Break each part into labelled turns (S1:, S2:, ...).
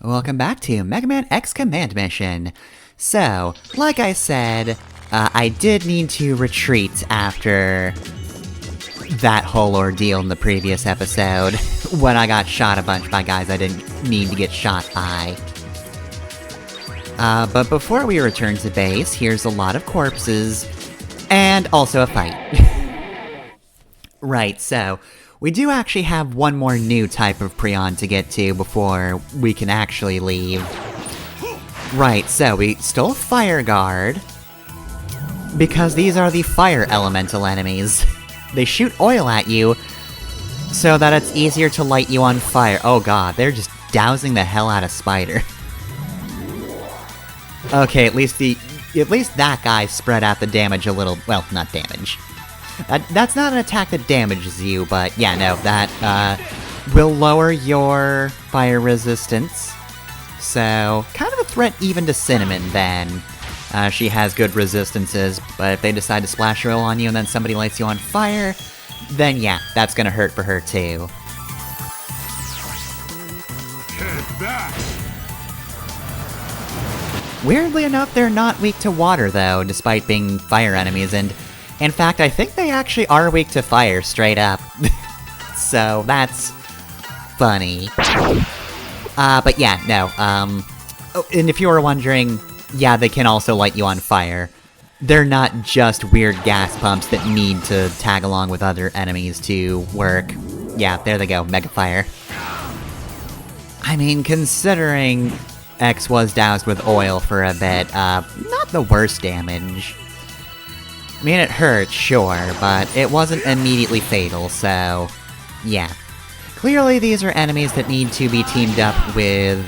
S1: Welcome back to Mega Man X Command Mission. So, like I said, I did need to retreat after that whole ordeal in the previous episode, when I got shot a bunch by guys I didn't need to get shot by. But before we return to base, here's a lot of corpses, and also a fight. Right, so, we do actually have one more new type of Prion to get to before we can actually leave. Right, so we stole Fire Guard, because these are the fire elemental enemies. They shoot oil at you, so that it's easier to light you on fire. Oh god, they're just dousing the hell out of Spider. Okay, at least that guy spread out the damage a little. Well, not damage. That's not an attack that damages you, but yeah, no, that will lower your fire resistance. So, kind of a threat even to Cinnamon, then. She has good resistances, but if they decide to splash oil on you and then somebody lights you on fire, then yeah, that's gonna hurt for her too.
S2: Head back.
S1: Weirdly enough, they're not weak to water though, despite being fire enemies, and in fact, I think they actually are weak to fire, straight up. So, that's funny. But yeah, no, oh, and if you were wondering, yeah, they can also light you on fire. They're not just weird gas pumps that need to tag along with other enemies to work. Yeah, there they go, Mega Fire. I mean, considering X was doused with oil for a bit, not the worst damage. I mean, it hurt, sure, but it wasn't immediately fatal, so yeah. Clearly, these are enemies that need to be teamed up with,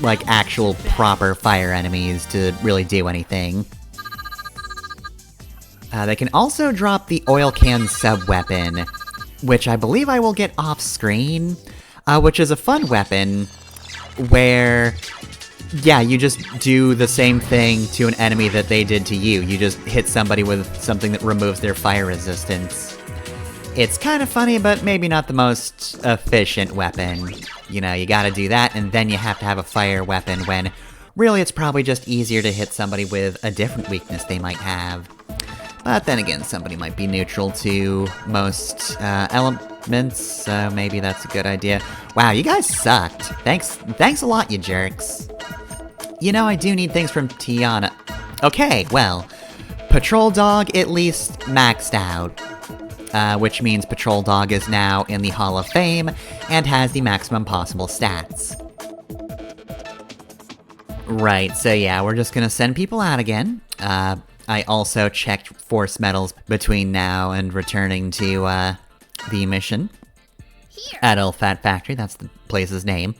S1: like, actual proper fire enemies to really do anything. They can also drop the oil can sub-weapon, which I believe I will get off-screen, which is a fun weapon, where, yeah, you just do the same thing to an enemy that they did to you. You just hit somebody with something that removes their fire resistance. It's kind of funny, but maybe not the most efficient weapon. You know, you gotta do that, and then you have to have a fire weapon when, really, it's probably just easier to hit somebody with a different weakness they might have. But then again, somebody might be neutral to most elements, so maybe that's a good idea. Wow, you guys sucked. Thanks a lot, you jerks. You know, I do need things from Tiana. Okay, well, Patrol Dog at least maxed out. Which means Patrol Dog is now in the Hall of Fame, and has the maximum possible stats. Right, so yeah, we're just gonna send people out again. I also checked force medals between now and returning to, the mission.
S3: Here.
S1: At Old Fat Factory, that's the place's name.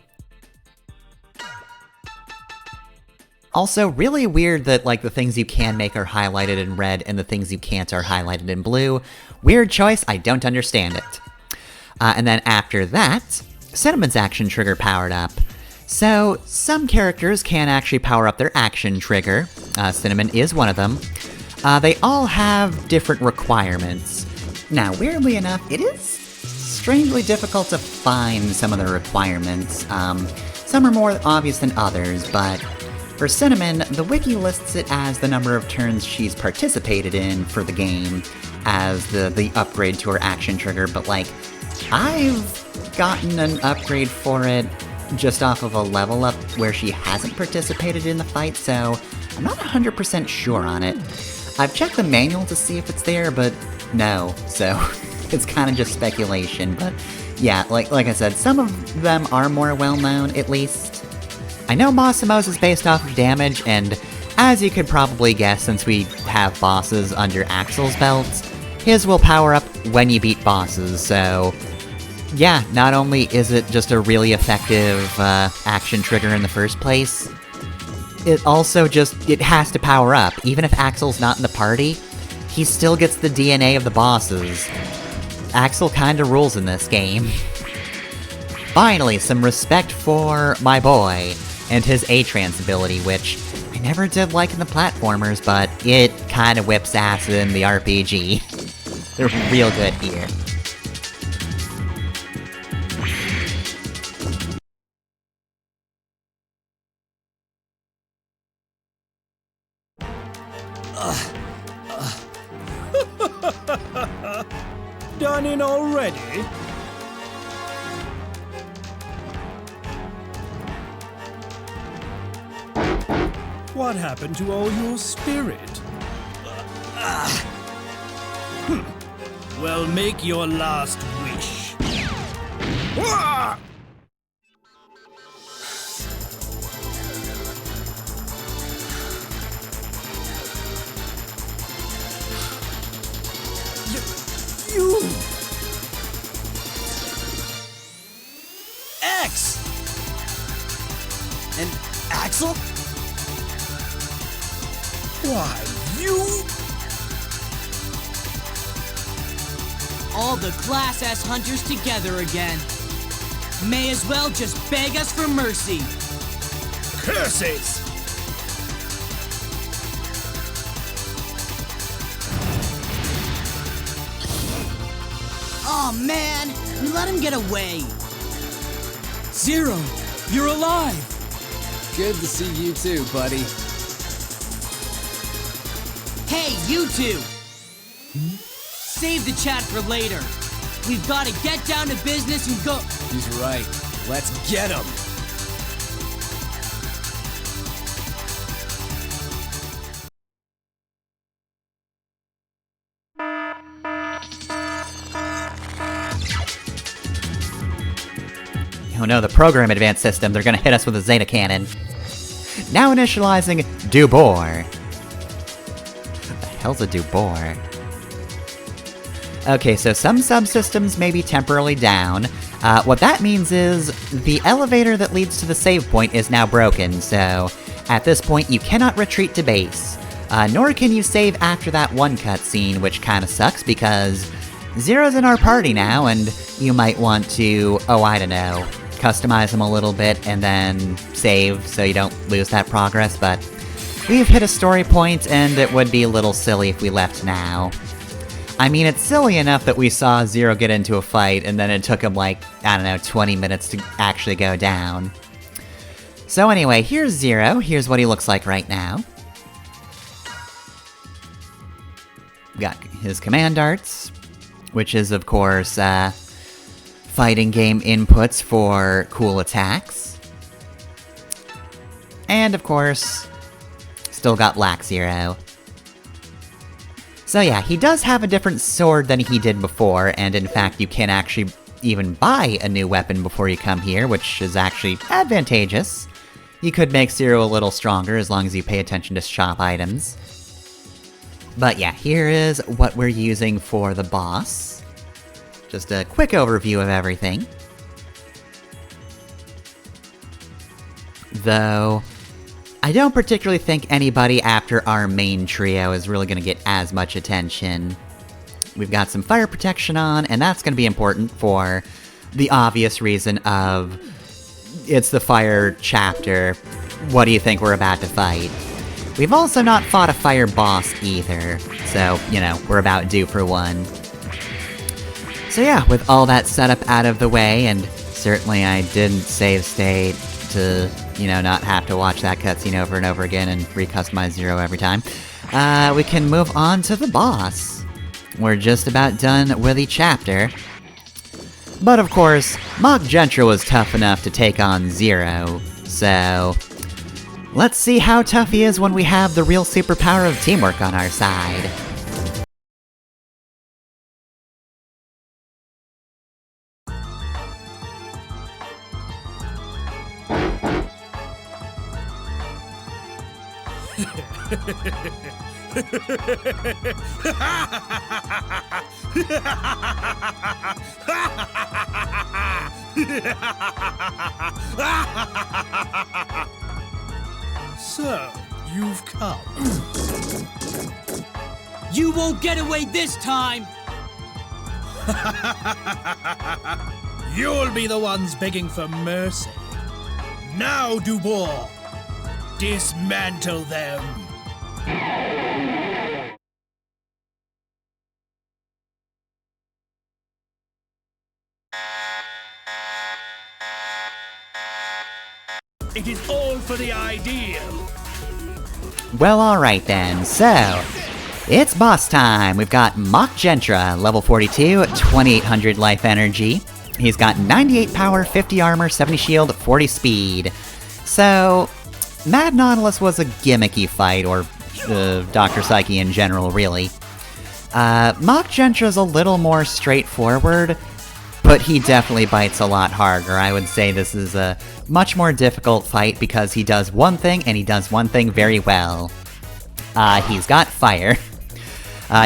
S1: Also, really weird that, like, the things you can make are highlighted in red, and the things you can't are highlighted in blue. Weird choice, I don't understand it. And then after that, Cinnamon's action trigger powered up. So, some characters can actually power up their action trigger. Cinnamon is one of them. They all have different requirements. Now, weirdly enough, it is strangely difficult to find some of the requirements. Some are more obvious than others, but for Cinnamon, the wiki lists it as the number of turns she's participated in for the game as the upgrade to her action trigger, but like, I've gotten an upgrade for it just off of a level up where she hasn't participated in the fight, so I'm not 100% sure on it. I've checked the manual to see if it's there, but no, so it's kind of just speculation, but yeah, like I said, some of them are more well-known, at least. I know Massimo's is based off of damage, and as you could probably guess since we have bosses under Axel's belt, his will power up when you beat bosses, so yeah, not only is it just a really effective action trigger in the first place, it also it has to power up. Even if Axel's not in the party, he still gets the DNA of the bosses. Axel kinda rules in this game. Finally, some respect for my boy and his A-Trans ability, which I never did like in the platformers, but it kinda whips ass in the RPG. They're real good here.
S3: Done in already? What happened to all your spirit? Well, make your last wish. You! X!
S4: And Axel?
S3: Why, you?
S4: All the Class S hunters together again. May as well just beg us for mercy.
S3: Curses!
S4: Oh man, we let him get away. Zero, you're alive.
S5: Good to see you too, buddy.
S4: Hey, you two! Save the chat for later. We've got to get down to business and go.
S5: He's right. Let's get him.
S1: Oh no, the program advanced system, they're gonna hit us with a Zeta cannon. Now initializing Dubor. What the hell's a Dubor? Okay, so some subsystems may be temporarily down. What that means is the elevator that leads to the save point is now broken, so at this point you cannot retreat to base. Nor can you save after that one cutscene, which kinda sucks because Zero's in our party now, and you might want to, oh I don't know, customize him a little bit and then save so you don't lose that progress, but we've hit a story point and it would be a little silly if we left now. I mean, it's silly enough that we saw Zero get into a fight and then it took him like, I don't know, 20 minutes to actually go down. So anyway, here's Zero, here's what he looks like right now. Got his command arts, which is of course, fighting game inputs for cool attacks. And of course, still got Black Zero. So yeah, he does have a different sword than he did before, and in fact you can actually even buy a new weapon before you come here, which is actually advantageous. You could make Zero a little stronger as long as you pay attention to shop items. But yeah, here is what we're using for the boss. Just a quick overview of everything. Though, I don't particularly think anybody after our main trio is really gonna get as much attention. We've got some fire protection on, and that's gonna be important for the obvious reason of it's the fire chapter. What do you think we're about to fight? We've also not fought a fire boss either, so, you know, we're about due for one. So yeah, with all that setup out of the way, and certainly I didn't save state to, you know, not have to watch that cutscene over and over again and recustomize Zero every time, we can move on to the boss. We're just about done with the chapter. But of course, Mach Jentra was tough enough to take on Zero, so let's see how tough he is when we have the real superpower of teamwork on our side.
S3: So, you've come.
S4: You won't get away this time!
S3: You'll be the ones begging for mercy. Now, Dubor, dismantle them. It is all for the ideal.
S1: Well, alright then, so... It's boss time! We've got Mach Jentra, level 42, 2800 life energy. He's got 98 power, 50 armor, 70 shield, 40 speed. So... Mad Nautilus was a gimmicky fight, or Dr. Psyche in general, really. Mach Jentra's a little more straightforward, but he definitely bites a lot harder. I would say this is a much more difficult fight because he does one thing, and he does one thing very well. He's got fire.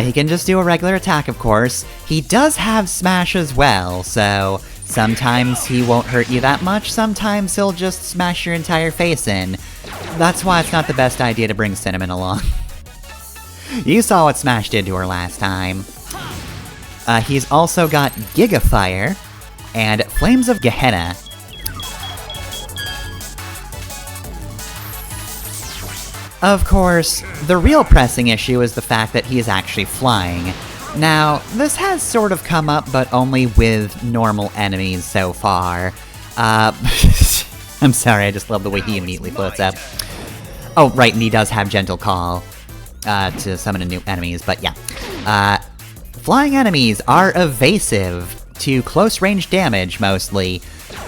S1: He can just do a regular attack, of course. He does have smash as well, so sometimes he won't hurt you that much, sometimes he'll just smash your entire face in. That's why it's not the best idea to bring Cinnamon along. You saw what Smash did to her last time. He's also got Giga Fire and Flames of Gehenna. Of course, the real pressing issue is the fact that he is actually flying. Now, this has sort of come up, but only with normal enemies so far. I'm sorry, I just love the way he immediately floats up. Oh, right, and he does have Gentle Call to summon new enemies, but yeah. Flying enemies are evasive to close-range damage, mostly.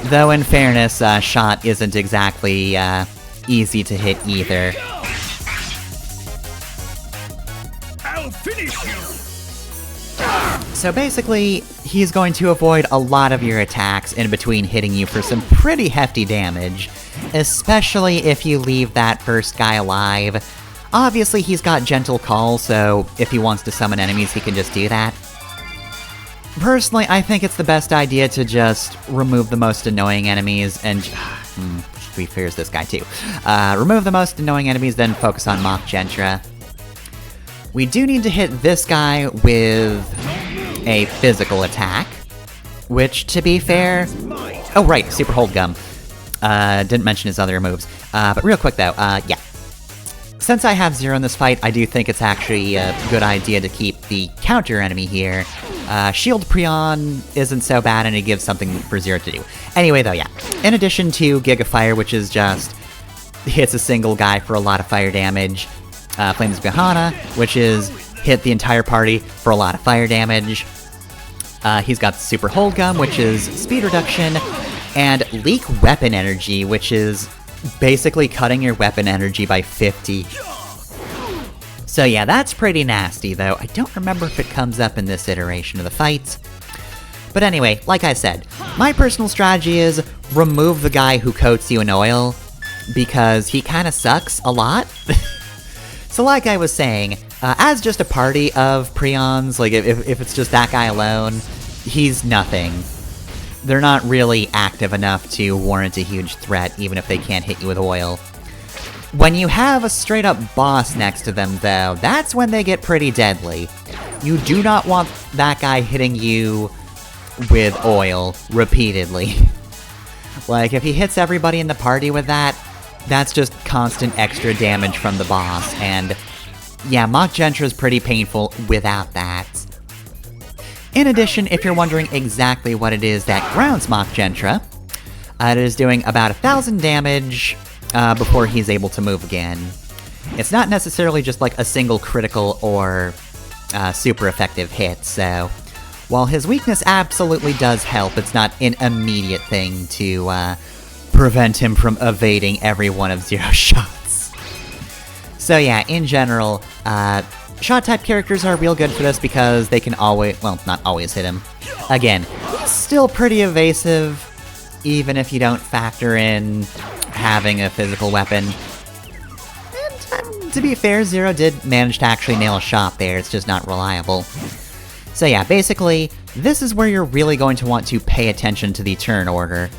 S1: Though, in fairness, Shot isn't exactly easy to hit either.
S3: I'll finish you!
S1: So basically, he's going to avoid a lot of your attacks in between hitting you for some pretty hefty damage, especially if you leave that first guy alive. Obviously, he's got Gentle Call, so if he wants to summon enemies, he can just do that. Personally, I think it's the best idea to just remove the most annoying enemies and... to be fair, is this guy too. Remove the most annoying enemies, then focus on Mach Jentra. We do need to hit this guy with a physical attack, which, to be fair... Oh, right, Super Hold Gum. Didn't mention his other moves. But real quick, though, yeah. Since I have Zero in this fight, I do think it's actually a good idea to keep the counter enemy here. Shield Prion isn't so bad, and it gives something for Zero to do. Anyway, though, yeah. In addition to Giga Fire, which is just... hits a single guy for a lot of fire damage. Flames of Gehenna, which is hit the entire party for a lot of fire damage. He's got Super Hold Gum, which is speed reduction, and Leak Weapon Energy, which is basically cutting your weapon energy by 50. So yeah, that's pretty nasty, though. I don't remember if it comes up in this iteration of the fight. But anyway, like I said, my personal strategy is remove the guy who coats you in oil, because he kinda sucks a lot. So like I was saying, as just a party of Prions, like if it's just that guy alone, he's nothing. They're not really active enough to warrant a huge threat, even if they can't hit you with oil. When you have a straight-up boss next to them, though, that's when they get pretty deadly. You do not want that guy hitting you with oil repeatedly. Like, if he hits everybody in the party with that, that's just constant extra damage from the boss, and yeah, Mach Jentra is pretty painful without that. In addition, if you're wondering exactly what it is that grounds Mach Jentra, it is doing about 1,000 damage before he's able to move again. It's not necessarily just like a single critical or super effective hit, so while his weakness absolutely does help, it's not an immediate thing to prevent him from evading every one of Zero's shots. So yeah, in general, Shot-type characters are real good for this because they can always, well, not always hit him. Again, he's still pretty evasive, even if you don't factor in having a physical weapon. And to be fair, Zero did manage to actually nail a shot there, it's just not reliable. So yeah, basically, this is where you're really going to want to pay attention to the turn order.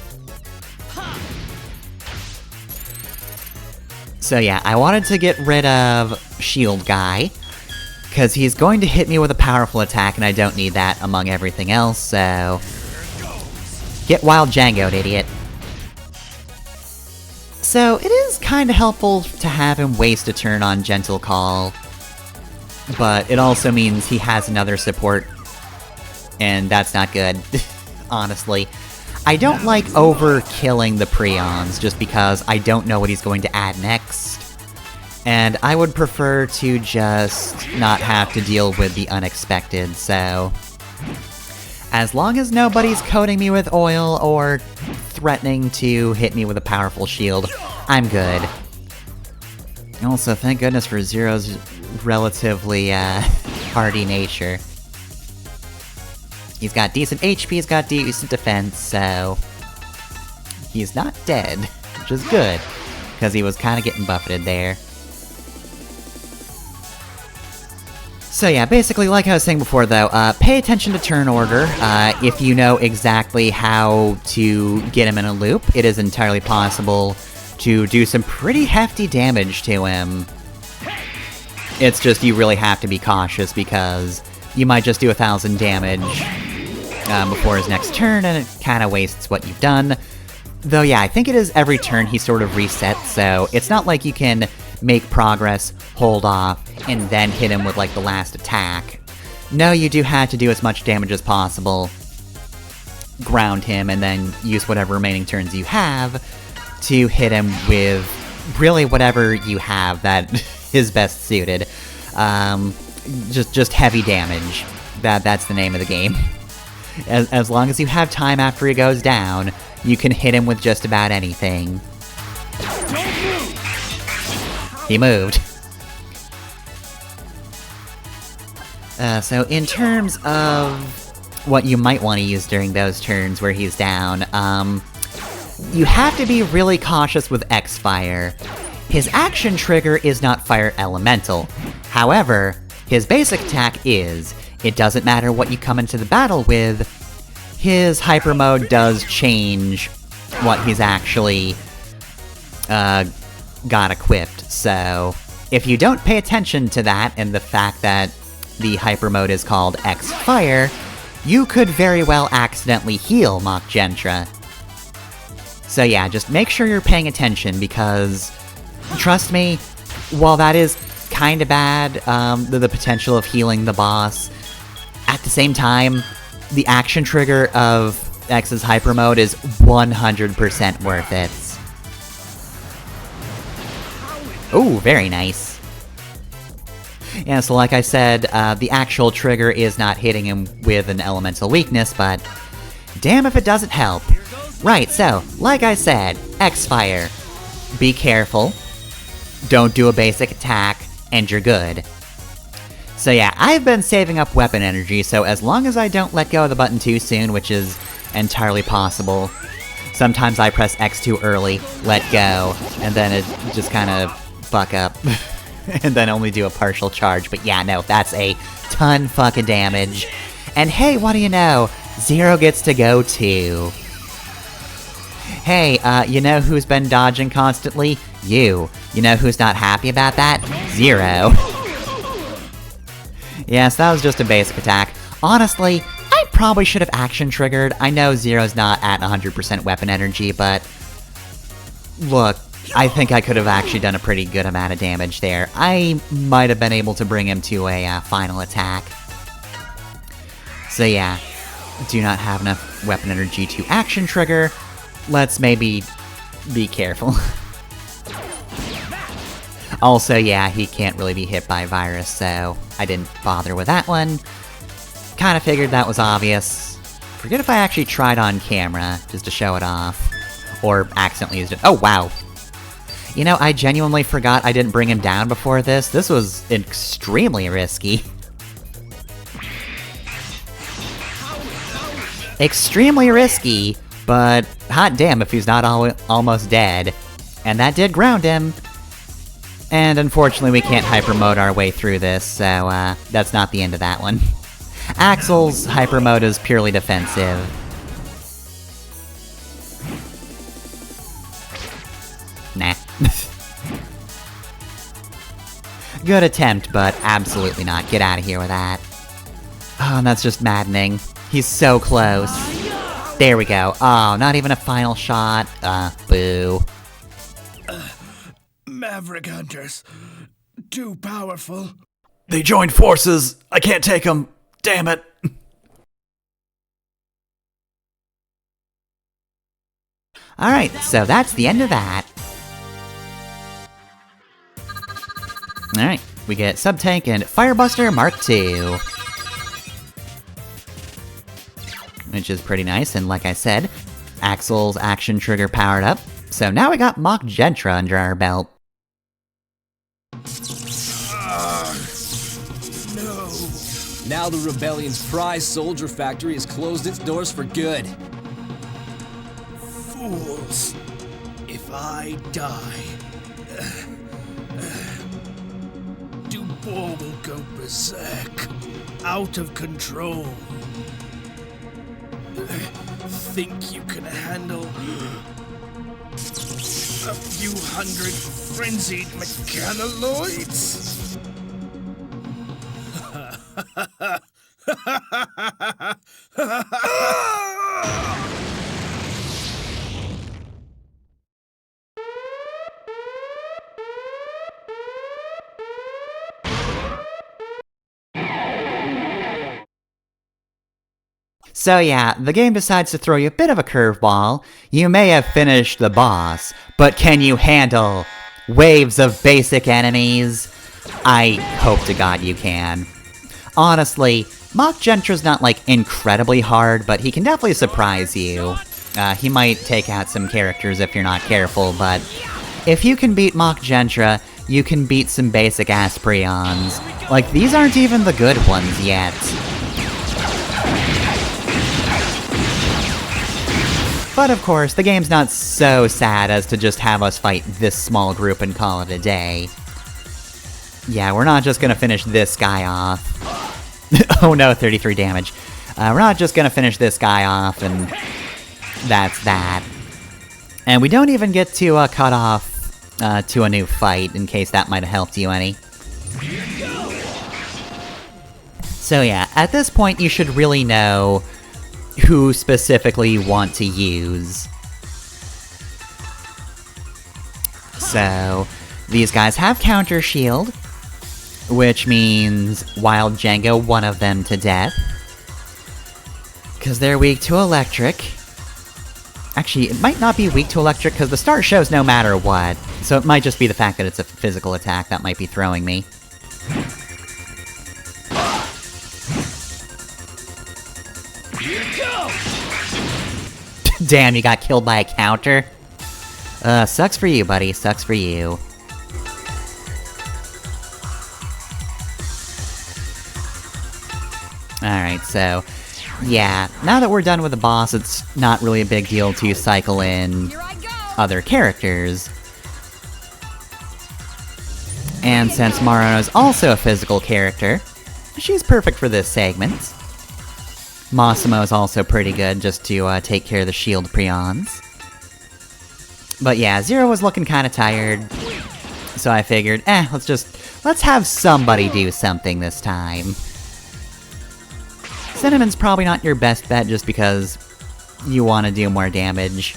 S1: So yeah, I wanted to get rid of Shield Guy, because he's going to hit me with a powerful attack, and I don't need that among everything else, so... Get Wild Django'd, idiot. So, it is kinda helpful to have him waste a turn on Gentle Call, but it also means he has another support, and that's not good, honestly. I don't like overkilling the Prions, just because I don't know what he's going to add next. And I would prefer to just not have to deal with the unexpected, so... As long as nobody's coating me with oil or threatening to hit me with a powerful shield, I'm good. Also, thank goodness for Zero's relatively, hardy nature. He's got decent HP, he's got decent defense, so... He's not dead, which is good, because he was kinda getting buffeted there. So yeah, basically, like I was saying before though, pay attention to turn order. If you know exactly how to get him in a loop, it is entirely possible to do some pretty hefty damage to him. It's just you really have to be cautious, because you might just do 1,000 damage before his next turn, and it kinda wastes what you've done. Though yeah, I think it is every turn he sort of resets, so it's not like you can make progress, hold off, and then hit him with, like, the last attack. No, you do have to do as much damage as possible, ground him, and then use whatever remaining turns you have to hit him with really whatever you have that is best suited. Just heavy damage. That's the name of the game. As long as you have time after he goes down, you can hit him with just about anything. He moved. So in terms of what you might want to use during those turns where he's down, you have to be really cautious with X-Fire. His action trigger is not Fire Elemental. However, his basic attack is. It doesn't matter what you come into the battle with, his Hyper Mode does change what he's actually, got equipped, so if you don't pay attention to that and the fact that the Hyper Mode is called X-Fire, you could very well accidentally heal Mach Jentra. So yeah, just make sure you're paying attention, because, trust me, while that is kinda bad, the potential of healing the boss, at the same time, the action trigger of X's Hyper Mode is 100% worth it. Ooh, very nice. Yeah, so like I said, the actual trigger is not hitting him with an elemental weakness, but damn if it doesn't help. Right, so, like I said, X-Fire. Be careful. Don't do a basic attack, and you're good. So yeah, I've been saving up weapon energy, so as long as I don't let go of the button too soon, which is entirely possible, sometimes I press X too early, let go, and then it just kinda fuck up, and then only do a partial charge, but yeah, no, that's a ton fucking damage. And hey, what do you know? Zero gets to go too. Hey, you know who's been dodging constantly? You. You know who's not happy about that? Zero. Yes, that was just a basic attack. Honestly, I probably should have action triggered. I know Zero's not at 100% weapon energy, but... Look, I think I could have actually done a pretty good amount of damage there. I might have been able to bring him to a final attack. So yeah, do not have enough weapon energy to action trigger. Let's maybe be careful. Also, yeah, he can't really be hit by virus, so I didn't bother with that one. Kinda figured that was obvious. Forget if I actually tried on camera, just to show it off. Or accidentally used it. Oh, wow. You know, I genuinely forgot I didn't bring him down before this. This was extremely risky. Extremely risky, but hot damn if he's not almost dead. And that did ground him. And unfortunately we can't hyper mode our way through this, so that's not the end of that one. Axel's hyper mode is purely defensive. Nah. Good attempt, but absolutely not. Get out of here with that. Oh, and that's just maddening. He's so close. There we go. Oh, not even a final shot. Boo.
S3: Maverick hunters. Too powerful.
S2: They joined forces. I can't take them. Damn it.
S1: Alright, so that's the end of that. Alright, we get Sub-Tank and Firebuster Mark II. Which is pretty nice, and like I said, Axel's action trigger powered up. So now we got Mach Jentra under our belt.
S3: No.
S5: Now the Rebellion's prize soldier factory has closed its doors for good.
S3: Fools. If I die, Dubois will go berserk. Out of control. Think you can handle a few hundred frenzied mechanoloids?
S1: So yeah, the game decides to throw you a bit of a curveball. You may have finished the boss, but can you handle waves of basic enemies? I hope to God you can. Honestly, Mach Jentra's not like incredibly hard, but he can definitely surprise you. He might take out some characters if you're not careful, but if you can beat Mach Jentra, you can beat some basic ass Prions. Like, these aren't even the good ones yet. But of course, the game's not so sad as to just have us fight this small group and call it a day. Yeah, we're not just gonna finish this guy off. Oh no, 33 damage. We're not just gonna finish this guy off, and that's that. And we don't even get to cut off to a new fight, in case that might have helped you any. So yeah, at this point you should really know who specifically you want to use. So, these guys have counter shield, which means Wild Django one of them to death. Because they're weak to electric. Actually, it might not be weak to electric, because the start shows no matter what. So it might just be the fact that it's a physical attack that might be throwing me. Damn, you got killed by a counter? Sucks for you, buddy. Sucks for you. Alright, so... yeah, now that we're done with the boss, it's not really a big deal to cycle in other characters. And since Marano's also a physical character, she's perfect for this segment. Massimo is also pretty good just to take care of the shield Prions. But yeah, Zero was looking kinda tired, so I figured, let's have somebody do something this time. Cinnamon's probably not your best bet just because you want to do more damage.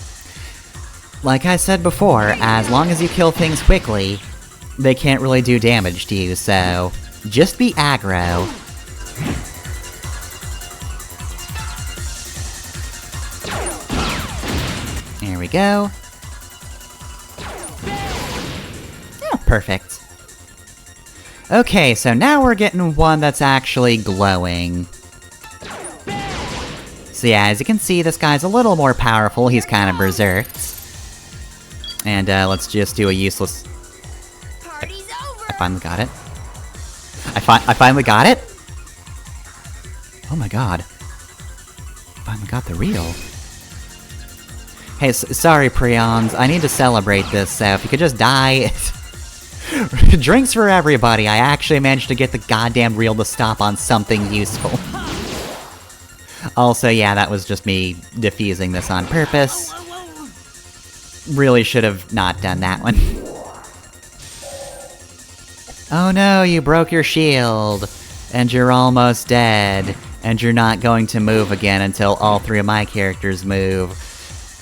S1: Like I said before, as long as you kill things quickly, they can't really do damage to you, so just be aggro. There we go. Oh, perfect. Okay, so now we're getting one that's actually glowing. So yeah, as you can see, this guy's a little more powerful, he's kind of berserked. And let's just do a useless...
S6: Party's over.
S1: I finally got it. I finally got it? Oh my god. Finally got the reel. Hey, sorry Prions, I need to celebrate this, so if you could just die... Drinks for everybody, I actually managed to get the goddamn reel to stop on something useful. Also, yeah, that was just me defusing this on purpose. Really should have not done that one. Oh no, you broke your shield, and you're almost dead, and you're not going to move again until all three of my characters move.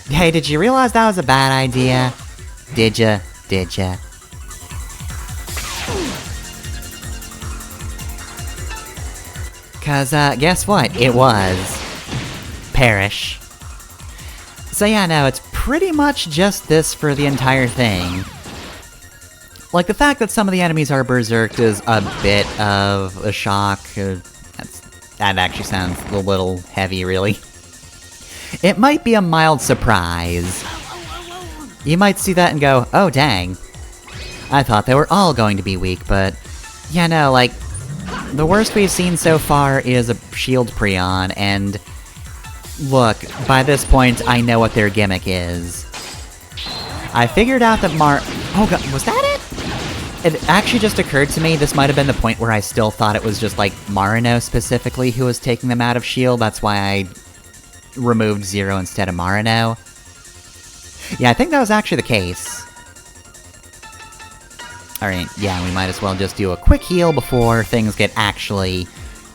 S1: Hey, did you realize that was a bad idea? Did ya? Did ya? Cause, guess what? It was. Perish. So yeah, no, it's pretty much just this for the entire thing. Like, the fact that some of the enemies are berserked is a bit of a shock. That actually sounds a little heavy, really. It might be a mild surprise. You might see that and go, oh dang. I thought they were all going to be weak, but... yeah, no, like... the worst we've seen so far is a shield Prion, and... look, by this point, I know what their gimmick is. I figured out that oh god, was that it? It actually just occurred to me, this might have been the point where I still thought it was just, like, Marino specifically who was taking them out of shield, that's why I removed Zero instead of Marino. Yeah, I think that was actually the case. Alright, yeah, we might as well just do a quick heal before things get actually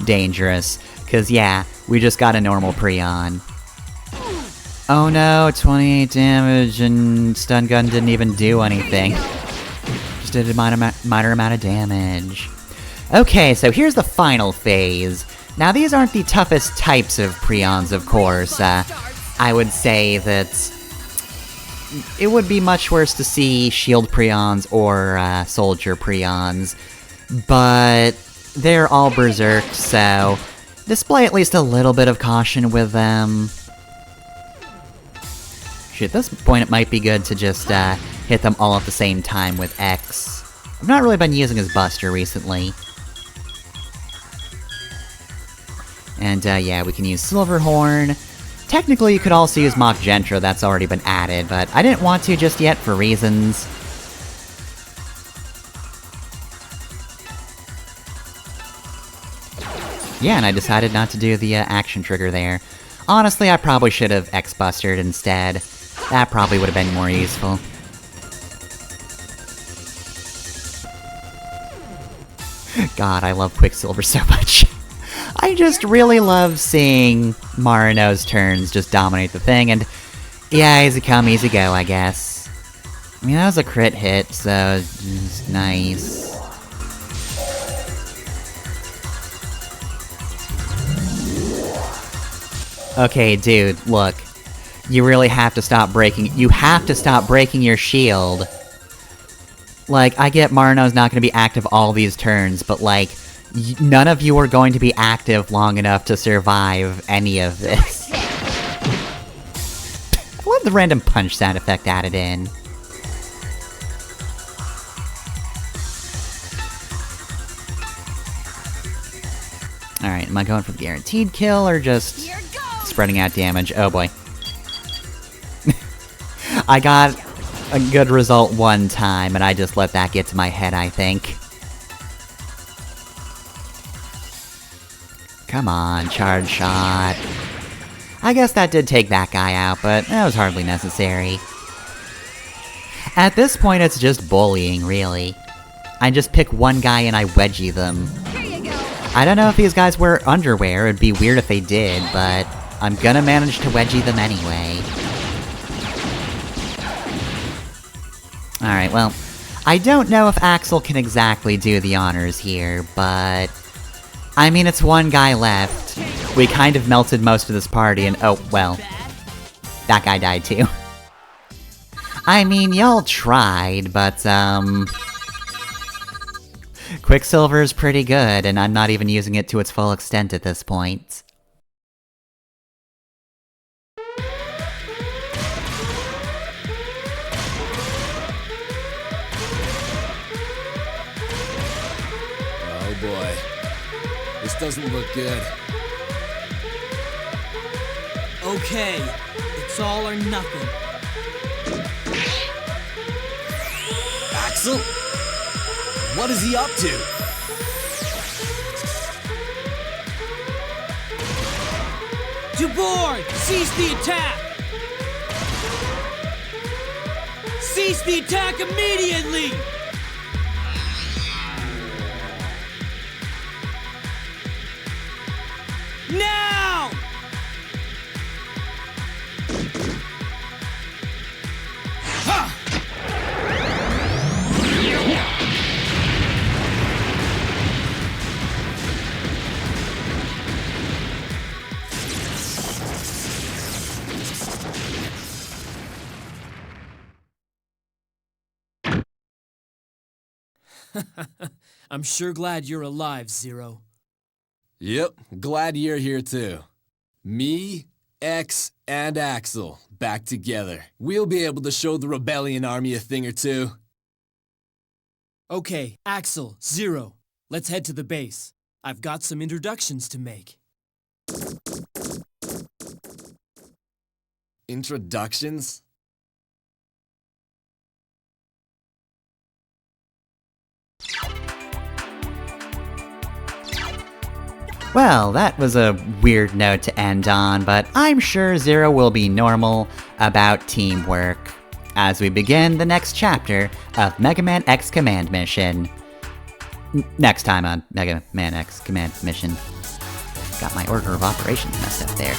S1: dangerous. Cause yeah, we just got a normal Prion. Oh no, 28 damage and stun gun didn't even do anything. Just did a minor amount of damage. Okay, so here's the final phase. Now these aren't the toughest types of Prions, of course. I would say that it would be much worse to see shield Prions or soldier Prions, but they're all berserked, so display at least a little bit of caution with them. Shoot, at this point it might be good to just hit them all at the same time with X. I've not really been using his Buster recently. And yeah, we can use Silverhorn. Technically, you could also use Mach Jentra, that's already been added, but I didn't want to just yet for reasons. Yeah, and I decided not to do the action trigger there. Honestly, I probably should have X-Bustered instead. That probably would have been more useful. God, I love Quicksilver so much. I just really love seeing Marino's turns just dominate the thing, and yeah, easy come, easy go, I guess. I mean, that was a crit hit, so it's nice. Okay, dude, look. You really have to stop breaking- you have to stop breaking your shield. Like, I get Marino's not gonna be active all these turns, but like, none of you are going to be active long enough to survive any of this. I love the random punch sound effect added in. Alright, am I going for the guaranteed kill, or just spreading out damage? Oh boy. I got a good result one time, and I just let that get to my head, I think. Come on, charge shot. I guess that did take that guy out, but that was hardly necessary. At this point, it's just bullying, really. I just pick one guy and I wedgie them. I don't know if these guys wear underwear, it'd be weird if they did, but I'm gonna manage to wedgie them anyway. Alright, well, I don't know if Axel can exactly do the honors here, but... I mean, it's one guy left. We kind of melted most of this party, and oh, well. That guy died too. I mean, y'all tried, but, Quicksilver's pretty good, and I'm not even using it to its full extent at this point.
S5: Oh boy. This doesn't look good.
S4: Okay, it's all or nothing.
S5: Axel? What is he up to?
S4: To board! Cease the attack! Cease the attack immediately! Now! I'm sure glad you're alive, Zero.
S5: Yep, glad you're here too. Me, X, and Axel, back together. We'll be able to show the Rebellion Army a thing or two.
S4: Okay, Axel, Zero, let's head to the base. I've got some introductions to make.
S5: Introductions?
S1: Well, that was a weird note to end on, but I'm sure Zero will be normal about teamwork as we begin the next chapter of Mega Man X Command Mission. Next time on Mega Man X Command Mission. Got my order of operations messed up there.